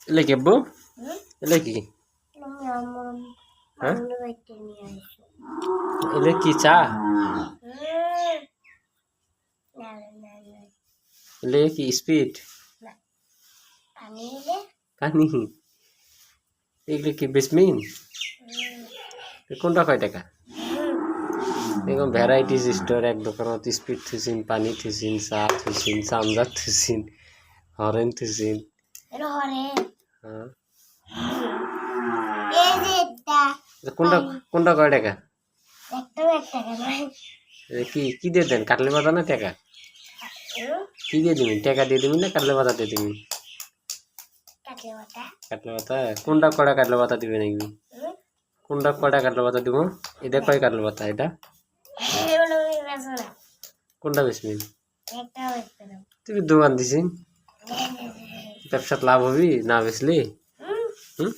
এলে কি আব্বু? এলে কি? হ্যাঁ এলে কি চা? এলে কি স্পিড? পানি এগুলো কি বিসমিন? কোনটা কয় টাকা? এরকম ভ্যারাইটিস স্টোর এক দোকানত স্পিড থুসিন, পানি থুসিন, চা থুসিন, চামচা থুসিন, হরেন থুসিন। হ্যাঁ কোনটা কোনটা কয় টাকা? কি কি দিয়ে দেন? কাটলে বাদা না টাকা? কি দিয়ে দিবি? টাকা দিয়ে দিবি না কাটলে বাদা দিয়ে দিবি? কাটলে বাতা কোনটা কয়টা কাটলে বাতা দিবে নাকি? কোনটা কয়টা কাটলে বাতা দিব? এটা কয় কাটলে বাতা এটা? কোনটা বেসমিন? তুই দোকান দিছি ব্যবসাত লাভ হবি না বেচলি? হুম